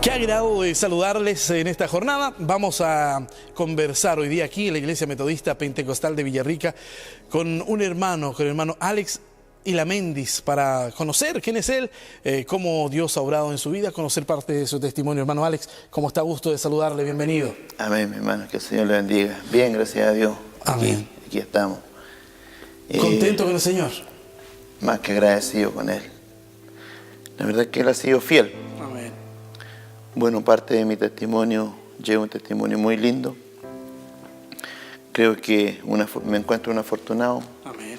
Qué agrado de saludarles en esta jornada. Vamos a conversar hoy día aquí en la Iglesia Metodista Pentecostal de Villarrica con el hermano Alex Ilamendis, para conocer quién es él, cómo Dios ha obrado en su vida, conocer parte de su testimonio. Hermano Alex, ¿cómo está? Gusto de saludarle, bienvenido. Amén, mi hermano, que el Señor le bendiga. Bien, gracias a Dios. Amén. Aquí estamos. ¿Contento con el Señor? Más que agradecido con Él. La verdad es que Él ha sido fiel. Amén. Bueno, parte de mi testimonio lleva un testimonio muy lindo. Creo que me encuentro un afortunado. Amén.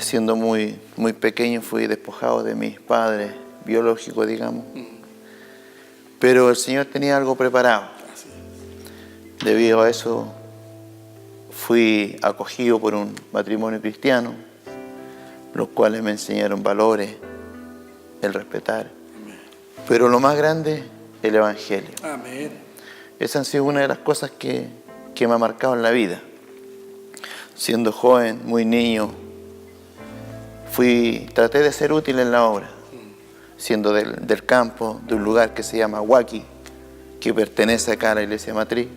Siendo muy pequeño fui despojado de mis padres biológicos, digamos. Pero el Señor tenía algo preparado. Debido a eso fui acogido por un matrimonio cristiano, los cuales me enseñaron valores, el respetar. Amén. Pero lo más grande, el Evangelio. Amén. Esa ha sido una de las cosas que me ha marcado en la vida. Siendo joven, muy niño, traté de ser útil en la obra, siendo del campo, de un lugar que se llama Huaki, que pertenece acá a la iglesia matriz.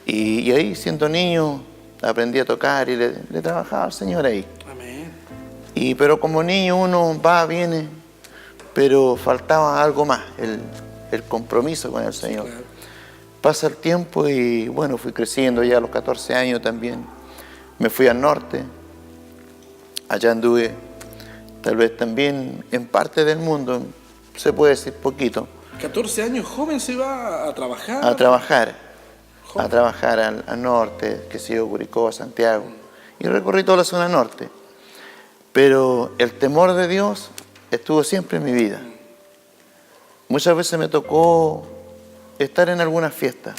Y ahí, siendo niño, aprendí a tocar y le trabajaba al Señor ahí. Amén. Pero como niño uno va, viene, pero faltaba algo más, el compromiso con el Señor. Claro. Pasa el tiempo y bueno, fui creciendo ya a los 14 años también. Me fui al norte. Allá anduve, tal vez también en parte del mundo, se puede decir poquito. 14 años, joven, se va a trabajar. A trabajar al norte, que sé yo, Curicó, Santiago. Y recorrí toda la zona norte. Pero el temor de Dios estuvo siempre en mi vida. Muchas veces me tocó estar en algunas fiestas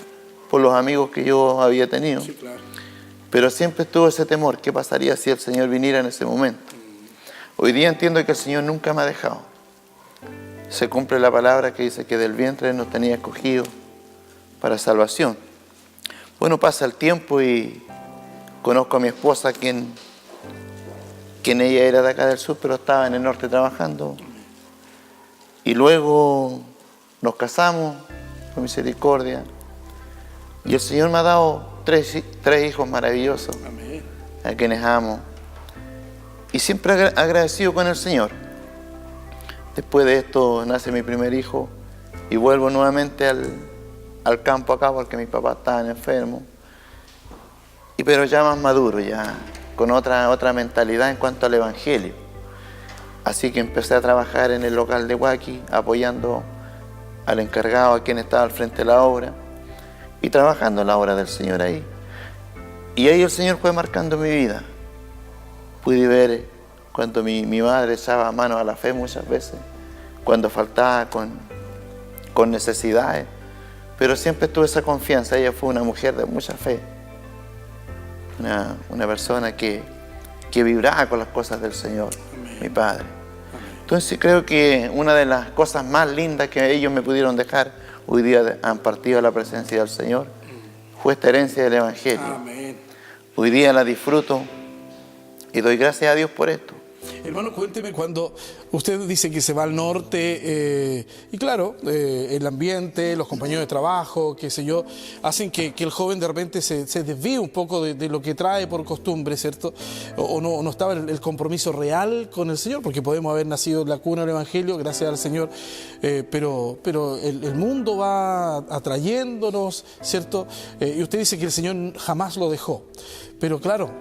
por los amigos que yo había tenido. Sí, claro. Pero siempre estuvo ese temor. ¿Qué pasaría si el Señor viniera en ese momento? Hoy día entiendo que el Señor nunca me ha dejado. Se cumple la palabra que dice que del vientre nos tenía escogido para salvación. Bueno, pasa el tiempo y conozco a mi esposa, quien ella era de acá del sur, pero estaba en el norte trabajando. Y luego nos casamos, por misericordia. Y el Señor me ha dado tres hijos maravillosos. Amén. A quienes amo. Y siempre agradecido con el Señor. Después de esto nace mi primer hijo y vuelvo nuevamente al campo acá porque mi papá estaba enfermo. Pero ya más maduro, ya con otra mentalidad en cuanto al Evangelio. Así que empecé a trabajar en el local de Huaki, apoyando al encargado, a quien estaba al frente de la obra, y trabajando en la obra del Señor ahí. Y ahí el Señor fue marcando mi vida. Pude ver cuando mi madre echaba mano a la fe muchas veces, cuando faltaba con necesidades, pero siempre tuve esa confianza. Ella fue una mujer de mucha fe, una persona que vibraba con las cosas del Señor. Amén. Mi padre. Amén. Entonces creo que una de las cosas más lindas que ellos me pudieron dejar, hoy día han partido a la presencia del Señor, fue esta herencia del Evangelio. Amén. Hoy día la disfruto y doy gracias a Dios por esto. Hermano, cuénteme, cuando usted dice que se va al norte, y claro, el ambiente, los compañeros de trabajo, qué sé yo, hacen que el joven de repente se desvíe un poco de lo que trae por costumbre, ¿cierto? O no estaba el compromiso real con el Señor, porque podemos haber nacido en la cuna del Evangelio, gracias al Señor, pero el mundo va atrayéndonos, ¿cierto? Y usted dice que el Señor jamás lo dejó. Pero claro,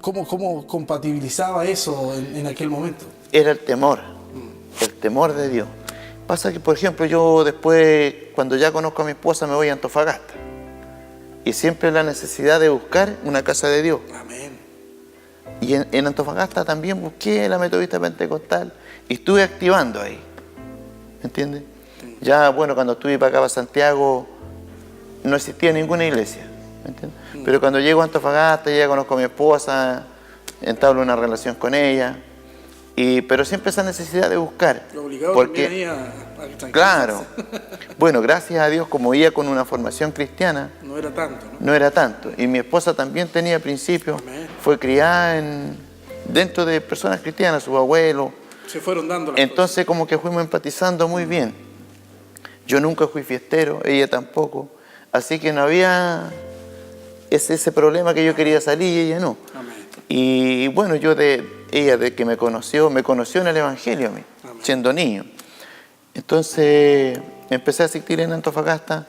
¿cómo compatibilizaba eso en aquel momento? Era el temor de Dios. Pasa que, por ejemplo, yo después, cuando ya conozco a mi esposa, me voy a Antofagasta. Y siempre la necesidad de buscar una casa de Dios. Amén. Y en Antofagasta también busqué la Metodista Pentecostal y estuve activando ahí. ¿Me entiendes? Ya, bueno, cuando estuve para acá, para Santiago, no existía ninguna iglesia. ¿Me entiendes? Pero cuando llego a Antofagasta, ya conozco a mi esposa, entablo una relación con ella, pero siempre esa necesidad de buscar. Lo obligado porque, también a tranquilizarse. Claro. Bueno, gracias a Dios, como iba con una formación cristiana, no era tanto, ¿no? No era tanto. Y mi esposa también tenía principios. Amén. Fue criada dentro de personas cristianas, sus abuelos. Se fueron dando las Entonces cosas. Como que fuimos empatizando muy bien. Yo nunca fui fiestero, ella tampoco. Así que no había ese problema que yo quería salir y ella no. Amén. Y bueno, ella de que me conoció en el Evangelio a mí, Amén. siendo niño. Entonces empecé a asistir en Antofagasta,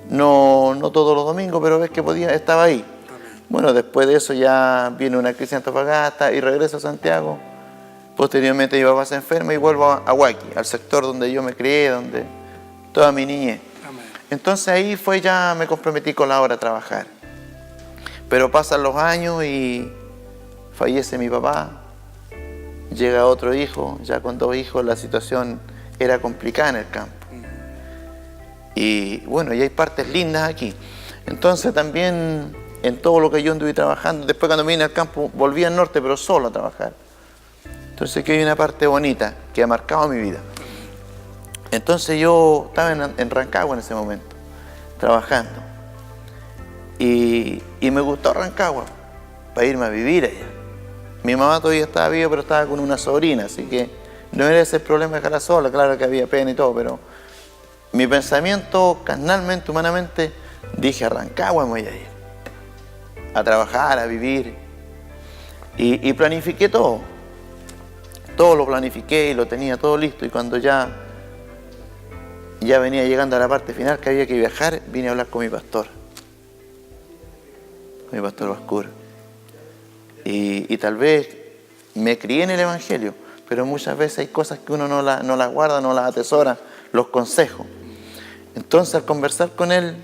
no todos los domingos, pero ves que podía, estaba ahí. Amén. Bueno, después de eso ya viene una crisis en Antofagasta y regreso a Santiago. Posteriormente mi papá se enferma y vuelvo a Huaki, al sector donde yo me crié, donde toda mi niñez. Amén. Entonces ahí ya me comprometí con la obra a trabajar. Pero pasan los años y fallece mi papá, llega otro hijo, ya con 2 hijos la situación era complicada en el campo. Y bueno, y hay partes lindas aquí. Entonces también en todo lo que yo anduve trabajando, después cuando vine al campo volví al norte pero solo a trabajar. Entonces aquí hay una parte bonita que ha marcado mi vida. Entonces yo estaba en Rancagua en ese momento, trabajando. Y me gustó Rancagua para irme a vivir allá. Mi mamá todavía estaba viva, pero estaba con una sobrina, así que no era ese el problema de dejarla sola. Claro que había pena y todo, pero mi pensamiento, carnalmente, humanamente, dije: a Rancagua me voy a ir, a trabajar, a vivir. Y planifiqué todo. Todo lo planifiqué y lo tenía todo listo. Y cuando ya venía llegando a la parte final que había que viajar, vine a hablar con mi pastor Bascur. Y tal vez me crié en el Evangelio, pero muchas veces hay cosas que uno no las guarda, no las atesora, los consejos. Entonces, al conversar con él,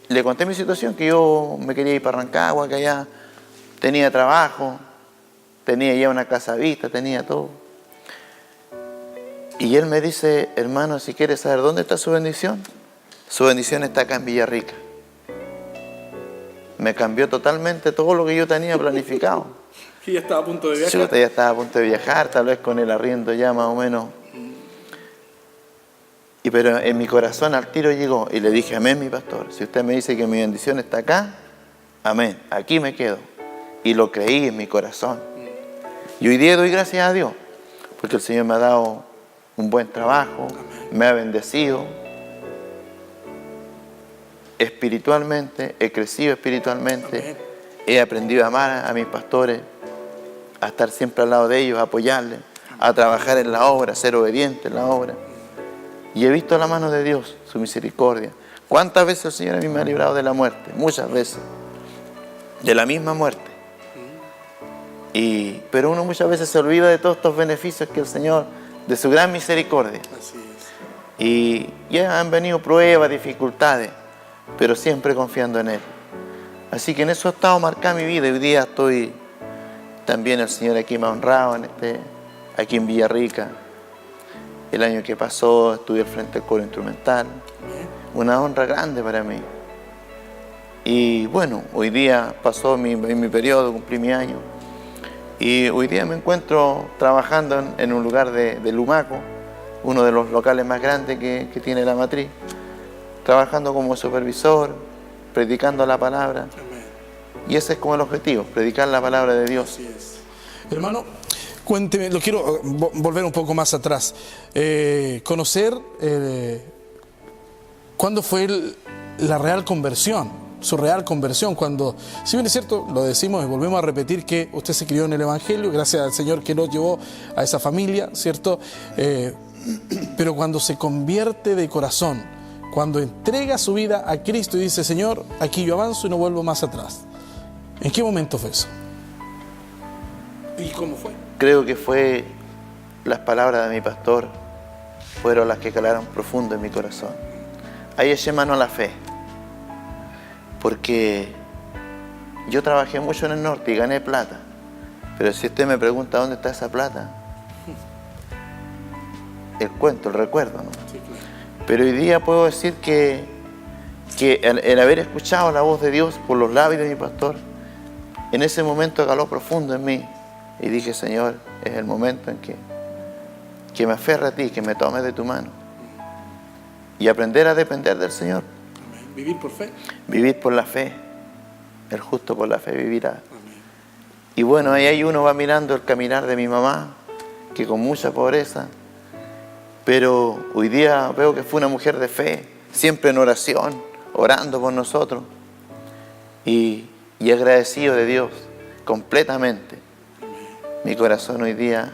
le conté mi situación, que yo me quería ir para Rancagua, que allá tenía trabajo, tenía ya una casa vista, tenía todo. Y él me dice: hermano, si quieres saber dónde está su bendición está acá en Villarrica. Me cambió totalmente todo lo que yo tenía planificado. Y ya estaba a punto de viajar. Sí, ya estaba a punto de viajar, tal vez con el arriendo ya más o menos. Pero en mi corazón al tiro llegó y le dije: amén, mi pastor. Si usted me dice que mi bendición está acá, amén, aquí me quedo. Y lo creí en mi corazón. Y hoy día doy gracias a Dios, porque el Señor me ha dado un buen trabajo, me ha bendecido espiritualmente, he crecido espiritualmente. Amén. He aprendido a amar a mis pastores, a estar siempre al lado de ellos, a apoyarles, a trabajar en la obra, a ser obediente en la obra. Y he visto la mano de Dios, su misericordia. ¿Cuántas veces el Señor a mí me ha librado de la muerte? Muchas veces. De la misma muerte. Pero uno muchas veces se olvida de todos estos beneficios que el Señor, de su gran misericordia. Así es. Y ya han venido pruebas, dificultades, pero siempre confiando en Él. Así que en eso ha estado marcada mi vida. Hoy día estoy también, el Señor aquí me ha honrado, aquí en Villarrica. El año que pasó estuve al frente del coro instrumental. Una honra grande para mí. Y bueno, hoy día pasó mi periodo, cumplí mi año. Y hoy día me encuentro trabajando en un lugar de Lumaco, uno de los locales más grandes que tiene la matriz, trabajando como supervisor, predicando la palabra. Amén. Y ese es como el objetivo, predicar la palabra de Dios. Así es. Hermano, cuénteme, lo quiero volver un poco más atrás. Conocer cuándo fue la real conversión. Su real conversión, cuando, si bien es cierto, lo decimos y volvemos a repetir que usted se crió en el Evangelio, gracias al Señor que lo llevó a esa familia, ¿cierto? Pero cuando se convierte de corazón, cuando entrega su vida a Cristo y dice: Señor, aquí yo avanzo y no vuelvo más atrás. ¿En qué momento fue eso? ¿Y cómo fue? Creo que fue las palabras de mi pastor, fueron las que calaron profundo en mi corazón. Ahí eché mano a la fe. Porque yo trabajé mucho en el norte y gané plata. Pero si usted me pregunta dónde está esa plata, el cuento, el recuerdo, ¿no? Sí, claro. Pero hoy día puedo decir que el haber escuchado la voz de Dios por los labios de mi pastor, en ese momento caló profundo en mí. Y dije: Señor, es el momento en que me aferre a ti, que me tomes de tu mano. Y aprender a depender del Señor. ¿Vivir por fe? Vivir por la fe. El justo por la fe vivirá. Amén. Y bueno, ahí uno va mirando el caminar de mi mamá, que con mucha pobreza, Pero hoy día veo que fue una mujer de fe, siempre en oración, orando por nosotros. Y agradecido de Dios completamente. Mi corazón hoy día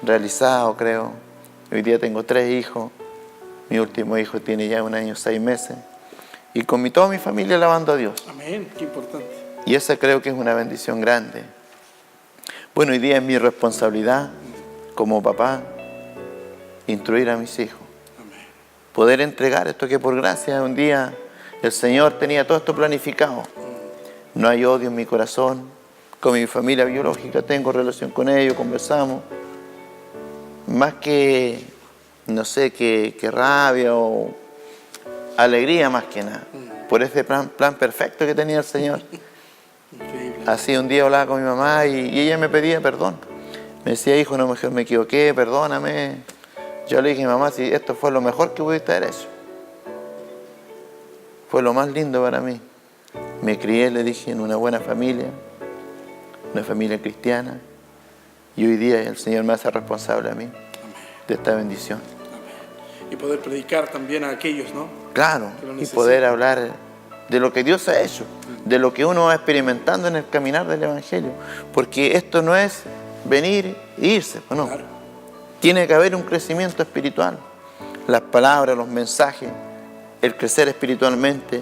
realizado, creo. Hoy día tengo 3 hijos. Mi último hijo tiene ya 1 año y 6 meses. Y con toda mi familia alabando a Dios. Amén, qué importante. Y esa creo que es una bendición grande. Bueno, hoy día es mi responsabilidad como papá instruir a mis hijos. Amén. Poder entregar esto que por gracia un día el Señor tenía todo esto planificado. No hay odio en mi corazón. Con mi familia biológica tengo relación con ellos, conversamos. Más que, no sé, que rabia o alegría más que nada. Por ese plan perfecto que tenía el Señor. Increíble. Así un día hablaba con mi mamá y ella me pedía perdón. Me decía, hijo, no, mejor me equivoqué, perdóname. Yo le dije, mamá, si esto fue lo mejor que pudiste haber hecho. Fue lo más lindo para mí. Me crié, le dije, en una buena familia, una familia cristiana. Y hoy día el Señor me hace responsable a mí de esta bendición. Amén. Y poder predicar también a aquellos, ¿no? Claro, Que lo y necesitan. poder hablar de lo que Dios ha hecho, de lo que uno va experimentando en el caminar del Evangelio. Porque esto no es venir e irse, no. Claro. Tiene que haber un crecimiento espiritual. Las palabras, los mensajes, el crecer espiritualmente,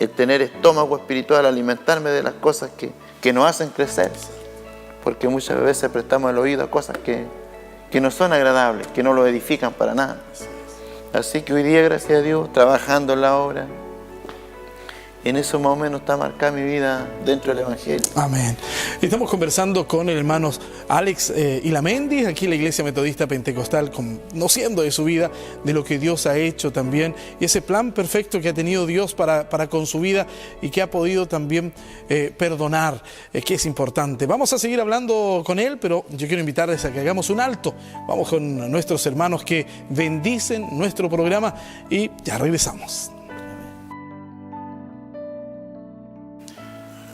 el tener estómago espiritual, alimentarme de las cosas que nos hacen crecer. Porque muchas veces prestamos el oído a cosas que no son agradables, que no lo edifican para nada. Así que hoy día, gracias a Dios, trabajando en la obra, en eso más o menos está marcada mi vida dentro del Evangelio. Amén. Estamos conversando con el hermano Alex Ilamendi, aquí en la Iglesia Metodista Pentecostal, conociendo de su vida, de lo que Dios ha hecho también, y ese plan perfecto que ha tenido Dios para con su vida y que ha podido también perdonar, que es importante. Vamos a seguir hablando con él, pero yo quiero invitarles a que hagamos un alto. Vamos con nuestros hermanos que bendicen nuestro programa y ya regresamos.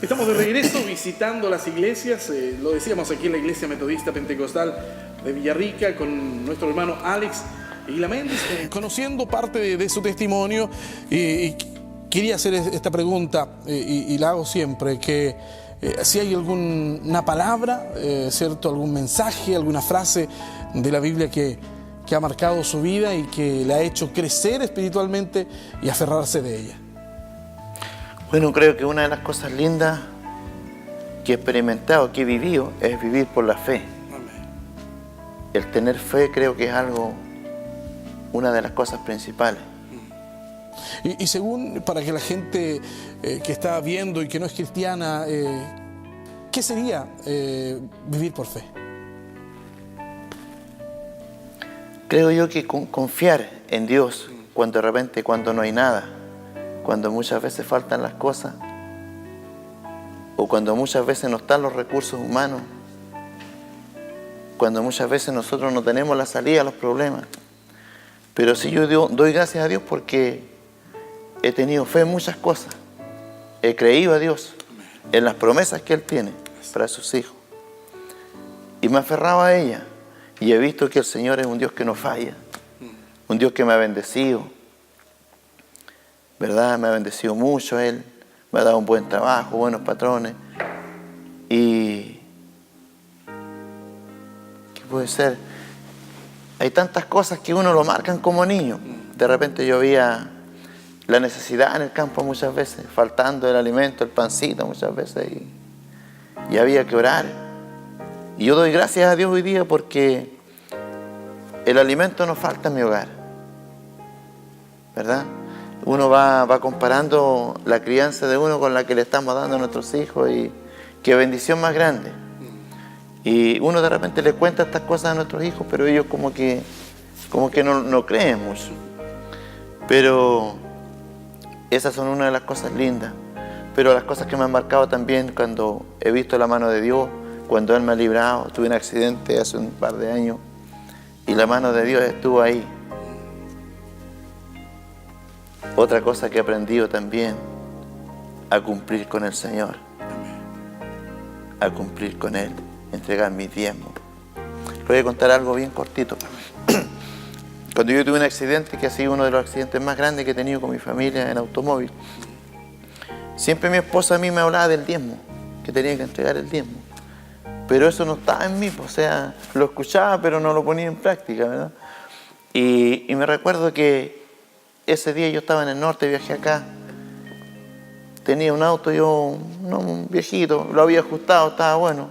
Estamos de regreso visitando las iglesias, lo decíamos aquí en la Iglesia Metodista Pentecostal de Villarrica con nuestro hermano Alex Ilamendi, conociendo parte de su testimonio y quería hacer esta pregunta y la hago siempre, que si hay alguna palabra, ¿cierto? Algún mensaje, alguna frase de la Biblia que ha marcado su vida y que le ha hecho crecer espiritualmente y aferrarse de ella. Bueno, creo que una de las cosas lindas que he experimentado, que he vivido, es vivir por la fe. Amén. El tener fe creo que es una de las cosas principales. Y según, para que la gente que está viendo y que no es cristiana, ¿qué sería vivir por fe? Creo yo que confiar en Dios cuando de repente, cuando no hay nada, cuando muchas veces faltan las cosas, o cuando muchas veces no están los recursos humanos, cuando muchas veces nosotros no tenemos la salida a los problemas. Pero sí yo doy gracias a Dios porque he tenido fe en muchas cosas. He creído a Dios en las promesas que Él tiene para sus hijos. Y me aferraba a ella. Y he visto que el Señor es un Dios que no falla. Un Dios que me ha bendecido. ¿Verdad? Me ha bendecido mucho Él. Me ha dado un buen trabajo, buenos patrones. Y ¿qué puede ser? Hay tantas cosas que uno lo marcan como niño. De repente yo veía la necesidad en el campo muchas veces, faltando el alimento, el pancito muchas veces. Y había que orar. Y yo doy gracias a Dios hoy día porque el alimento no falta en mi hogar. ¿Verdad? Uno va comparando la crianza de uno con la que le estamos dando a nuestros hijos y qué bendición más grande. Y uno de repente le cuenta estas cosas a nuestros hijos, pero ellos como que no creen mucho. Pero esas son una de las cosas lindas. Pero las cosas que me han marcado también cuando he visto la mano de Dios, cuando Él me ha librado. Tuve un accidente hace un par de años y la mano de Dios estuvo ahí. Otra cosa que he aprendido también, a cumplir con el Señor, a cumplir con Él, entregar mis diezmos. Les voy a contar algo bien cortito. Cuando yo tuve un accidente, que ha sido uno de los accidentes más grandes que he tenido con mi familia en automóvil, siempre mi esposa a mí me hablaba del diezmo, que tenía que entregar el diezmo. Pero eso no estaba en mí, o sea, lo escuchaba pero no lo ponía en práctica, ¿verdad? Y me recuerdo que ese día yo estaba en el norte, viajé acá, tenía un auto, un viejito, lo había ajustado, estaba bueno.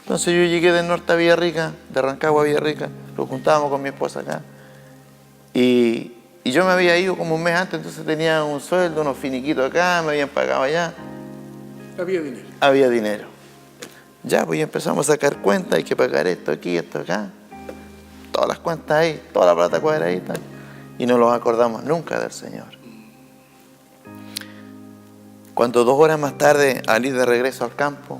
Entonces yo llegué del norte a Villarrica, de Rancagua a Villarrica, lo juntábamos con mi esposa acá. Y yo me había ido como un mes antes, entonces tenía un sueldo, unos finiquitos acá, me habían pagado allá. Había dinero. Había dinero. Ya, pues ya empezamos a sacar cuentas, hay que pagar esto aquí, esto acá. Todas las cuentas ahí, toda la plata cuadradita. Y no nos acordamos nunca del Señor. Cuando 2 horas más tarde, al ir de regreso al campo,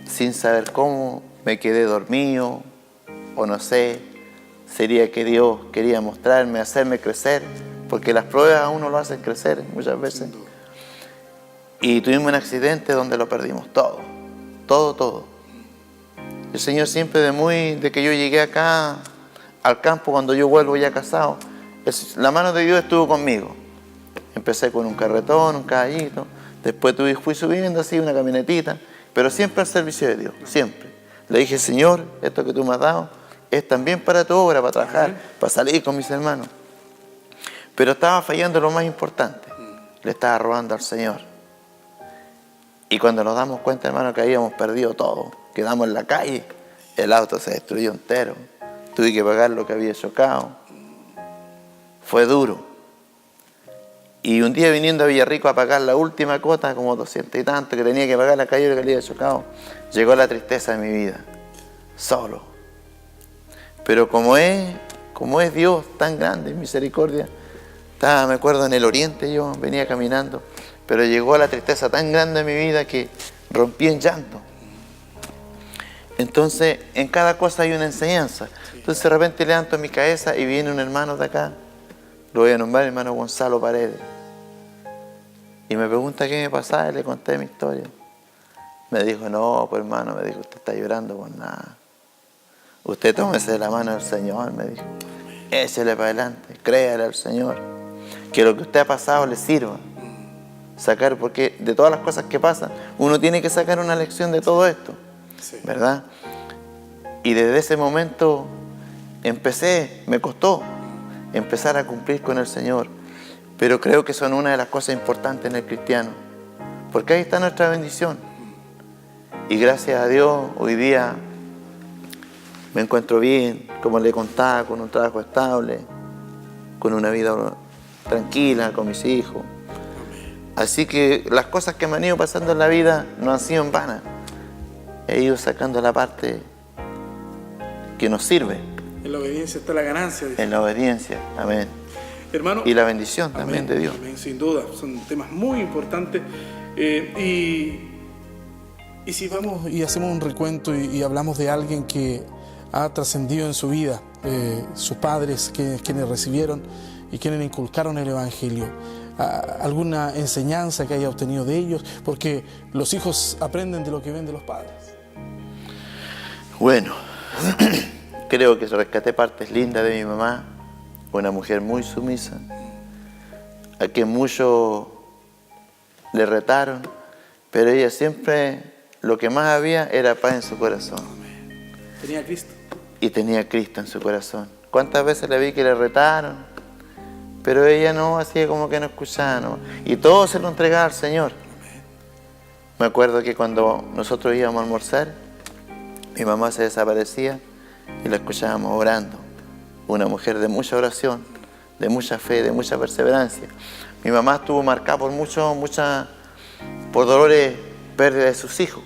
sin saber cómo, me quedé dormido, o no sé, sería que Dios quería mostrarme, hacerme crecer, porque las pruebas a uno lo hacen crecer muchas veces. Y tuvimos un accidente donde lo perdimos todo. El Señor siempre de que yo llegué acá al campo, cuando yo vuelvo ya casado, la mano de Dios estuvo conmigo. Empecé con un carretón, un caballito, después fui subiendo así una camionetita, pero siempre al servicio de Dios, siempre. Le dije, Señor, esto que tú me has dado es también para tu obra, para trabajar, para salir con mis hermanos. Pero estaba fallando lo más importante, le estaba robando al Señor. Y cuando nos damos cuenta, hermano, que habíamos perdido todo, quedamos en la calle, el auto se destruyó entero, tuve que pagar lo que había chocado, fue duro. Y un día viniendo a Villarrico a pagar la última cuota, como 200 y tanto, que tenía que pagar la calle que le había chocado, llegó la tristeza de mi vida, solo. Pero como es Dios tan grande, en misericordia, me acuerdo en el oriente yo venía caminando, pero llegó la tristeza tan grande en mi vida que rompí en llanto. Entonces, en cada cosa hay una enseñanza. Entonces, de repente levanto mi cabeza y viene un hermano de acá, lo voy a nombrar, hermano Gonzalo Paredes. Y me pregunta qué me pasaba y le conté mi historia. Me dijo, no, pues hermano, me dijo, usted está llorando por nada. Usted tómese de la mano del Señor, me dijo. Échele para adelante, créale al Señor. Que lo que usted ha pasado le sirva. Sacar, porque de todas las cosas que pasan, uno tiene que sacar una lección de todo esto. Sí. ¿Verdad? Y desde ese momento me costó empezar a cumplir con el Señor. Pero creo que son una de las cosas importantes en el cristiano. Porque ahí está nuestra bendición. Y gracias a Dios, hoy día me encuentro bien, como le contaba, con un trabajo estable, con una vida tranquila, con mis hijos. Así que las cosas que me han ido pasando en la vida no han sido en vano. He ido sacando la parte que nos sirve. En la obediencia está la ganancia. En la obediencia, amén. Hermano, y la bendición amén, también de Dios. Amén, sin duda, son temas muy importantes. Y si vamos y hacemos un recuento y hablamos de alguien que ha trascendido en su vida, sus padres, quienes recibieron y quienes inculcaron el Evangelio, alguna enseñanza que haya obtenido de ellos, porque los hijos aprenden de lo que ven de los padres. Bueno, creo que rescaté partes lindas de mi mamá, una mujer muy sumisa, a quien muchos le retaron, pero ella siempre, lo que más había era paz en su corazón. Tenía a Cristo. Y tenía a Cristo en su corazón. ¿Cuántas veces le vi que le retaron? Pero ella no, hacía como que no escuchaba, ¿no? Y todo se lo entregaba al Señor. Me acuerdo que cuando nosotros íbamos a almorzar, mi mamá se desaparecía y la escuchábamos orando. Una mujer de mucha oración, de mucha fe, de mucha perseverancia. Mi mamá estuvo marcada por dolores, pérdida de sus hijos.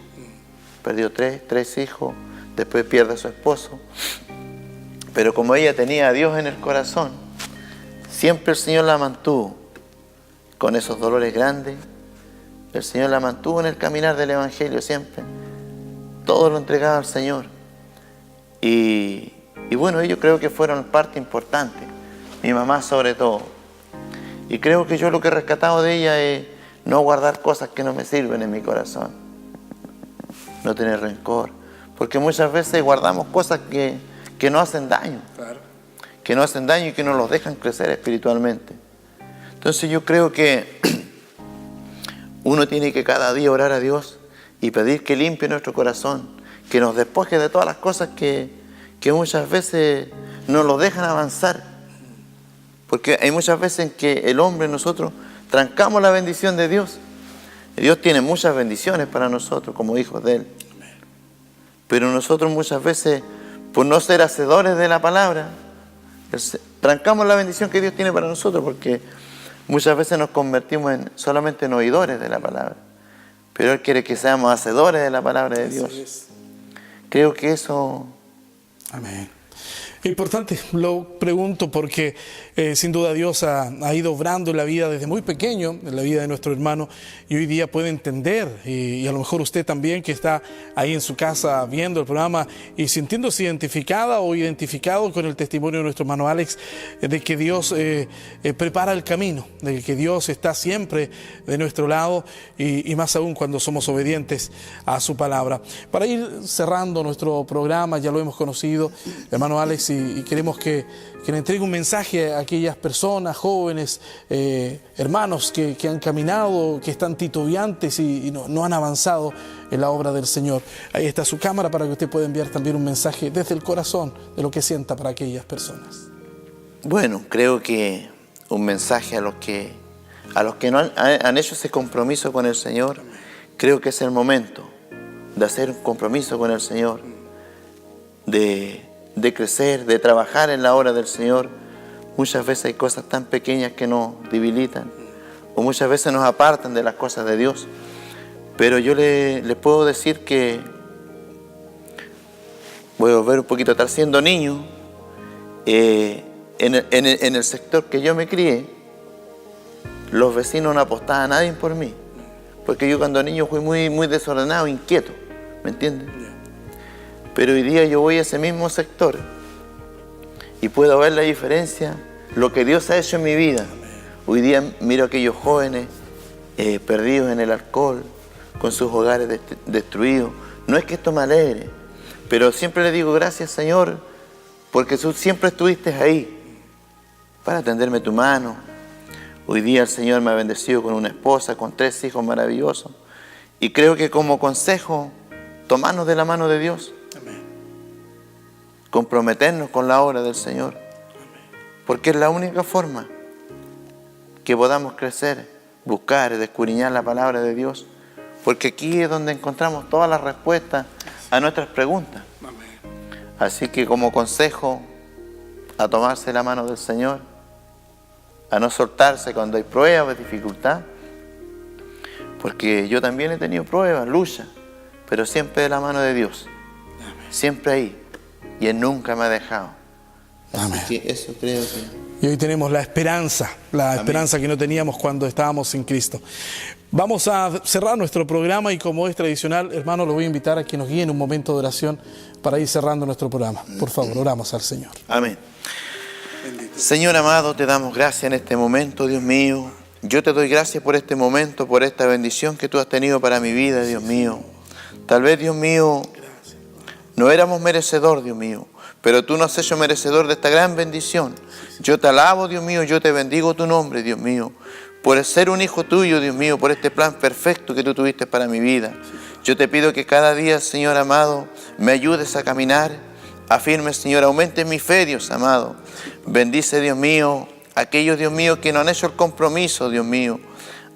Perdió tres hijos, después pierde a su esposo. Pero como ella tenía a Dios en el corazón, siempre el Señor la mantuvo con esos dolores grandes. El Señor la mantuvo en el caminar del Evangelio siempre. Todo lo entregaba al Señor. Y bueno, yo creo que fueron parte importante. Mi mamá sobre todo. Y creo que yo lo que he rescatado de ella es no guardar cosas que no me sirven en mi corazón. No tener rencor. Porque muchas veces guardamos cosas que no hacen daño. Claro. que nos hacen daño y que no los dejan crecer espiritualmente. Entonces yo creo que uno tiene que cada día orar a Dios y pedir que limpie nuestro corazón, que nos despoje de todas las cosas que muchas veces no nos dejan avanzar. Porque hay muchas veces en que el hombre, nosotros, trancamos la bendición de Dios. Dios tiene muchas bendiciones para nosotros como hijos de Él. Pero nosotros muchas veces, por no ser hacedores de la palabra, trancamos la bendición que Dios tiene para nosotros, porque muchas veces nos convertimos solamente en oidores de la palabra. Pero Él quiere que seamos hacedores de la palabra de Dios. Creo que eso... Amén. Importante, lo pregunto porque sin duda Dios ha ido obrando en la vida desde muy pequeño, en la vida de nuestro hermano, y hoy día puede entender, y a lo mejor usted también que está ahí en su casa viendo el programa y sintiéndose identificada o identificado con el testimonio de nuestro hermano Alex, de que Dios prepara el camino, de que Dios está siempre de nuestro lado y más aún cuando somos obedientes a su palabra. Para ir cerrando nuestro programa, ya lo hemos conocido, hermano Alex, y queremos que le entregue un mensaje a aquellas personas, jóvenes, hermanos que han caminado, que están titubeantes y no han avanzado en la obra del Señor. Ahí está su cámara para que usted pueda enviar también un mensaje desde el corazón de lo que sienta para aquellas personas. Bueno, creo que un mensaje a los que no han hecho ese compromiso con el Señor, creo que es el momento de hacer un compromiso con el Señor, de crecer, de trabajar en la obra del Señor. Muchas veces hay cosas tan pequeñas que nos debilitan o muchas veces nos apartan de las cosas de Dios. Pero yo les puedo decir que voy a volver un poquito a estar siendo niño. En el sector que yo me crié, los vecinos no apostaban a nadie por mí, porque yo cuando niño fui muy desordenado, inquieto, ¿me entiendes? Pero hoy día yo voy a ese mismo sector y puedo ver la diferencia, lo que Dios ha hecho en mi vida. Hoy día miro a aquellos jóvenes perdidos en el alcohol, con sus hogares destruidos. No es que esto me alegre, pero siempre le digo gracias, Señor, porque tú siempre estuviste ahí para tenderme tu mano. Hoy día el Señor me ha bendecido con una esposa, con 3 hijos maravillosos. Y creo que como consejo, tomarnos de la mano de Dios. Amén. Comprometernos con la obra del Señor. Porque es la única forma que podamos crecer, buscar, escudriñar la palabra de Dios. Porque aquí es donde encontramos todas las respuestas a nuestras preguntas. Así que como consejo, a tomarse la mano del Señor, a no soltarse cuando hay pruebas, dificultad, porque yo también he tenido pruebas, luchas, pero siempre de la mano de Dios, siempre ahí, y Él nunca me ha dejado. Amén. Así que eso creo que... Y hoy tenemos la esperanza que no teníamos cuando estábamos sin Cristo. Vamos a cerrar nuestro programa y como es tradicional, hermano, lo voy a invitar a que nos guíe en un momento de oración para ir cerrando nuestro programa. Por favor, oramos al Señor. Amén. Señor amado, te damos gracias en este momento, Dios mío. Yo te doy gracias por este momento, por esta bendición que tú has tenido para mi vida, Dios mío. Tal vez, Dios mío, no éramos merecedor, Dios mío, pero tú nos has hecho merecedor de esta gran bendición. Yo te alabo, Dios mío, yo te bendigo tu nombre, Dios mío, por ser un hijo tuyo, Dios mío, por este plan perfecto que tú tuviste para mi vida. Yo te pido que cada día, Señor amado, me ayudes a caminar, afirme, Señor, aumente mi fe, Dios amado. Bendice, Dios mío, aquellos, Dios mío, que no han hecho el compromiso, Dios mío.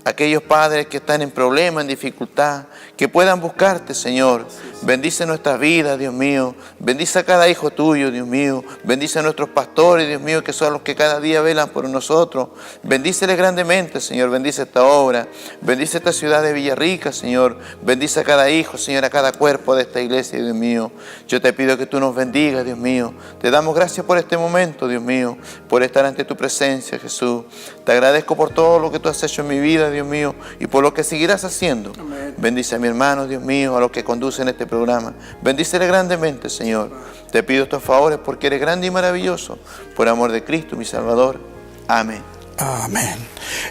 Aquellos padres que están en problemas, en dificultad, que puedan buscarte, Señor. Bendice nuestras vidas, Dios mío. Bendice a cada hijo tuyo, Dios mío. Bendice a nuestros pastores, Dios mío, que son los que cada día velan por nosotros. Bendíceles grandemente, Señor. Bendice esta obra. Bendice esta ciudad de Villarrica, Señor. Bendice a cada hijo, Señor, a cada cuerpo de esta iglesia, Dios mío. Yo te pido que tú nos bendigas, Dios mío. Te damos gracias por este momento, Dios mío, por estar ante tu presencia, Jesús. Te agradezco por todo lo que tú has hecho en mi vida, Dios mío, y por lo que seguirás haciendo. Amén. Bendice a mi hermano, Dios mío, a los que conducen este programa. Bendícele grandemente, Señor. Te pido estos favores porque eres grande y maravilloso. Por amor de Cristo, mi Salvador. Amén. Amén.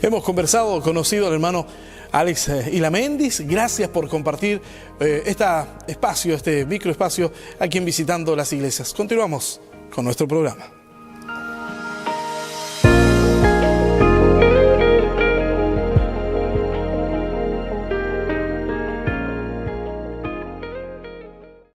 Hemos conocido al hermano Alex Ilamendis. Gracias por compartir este microespacio aquí en Visitando las Iglesias. Continuamos con nuestro programa.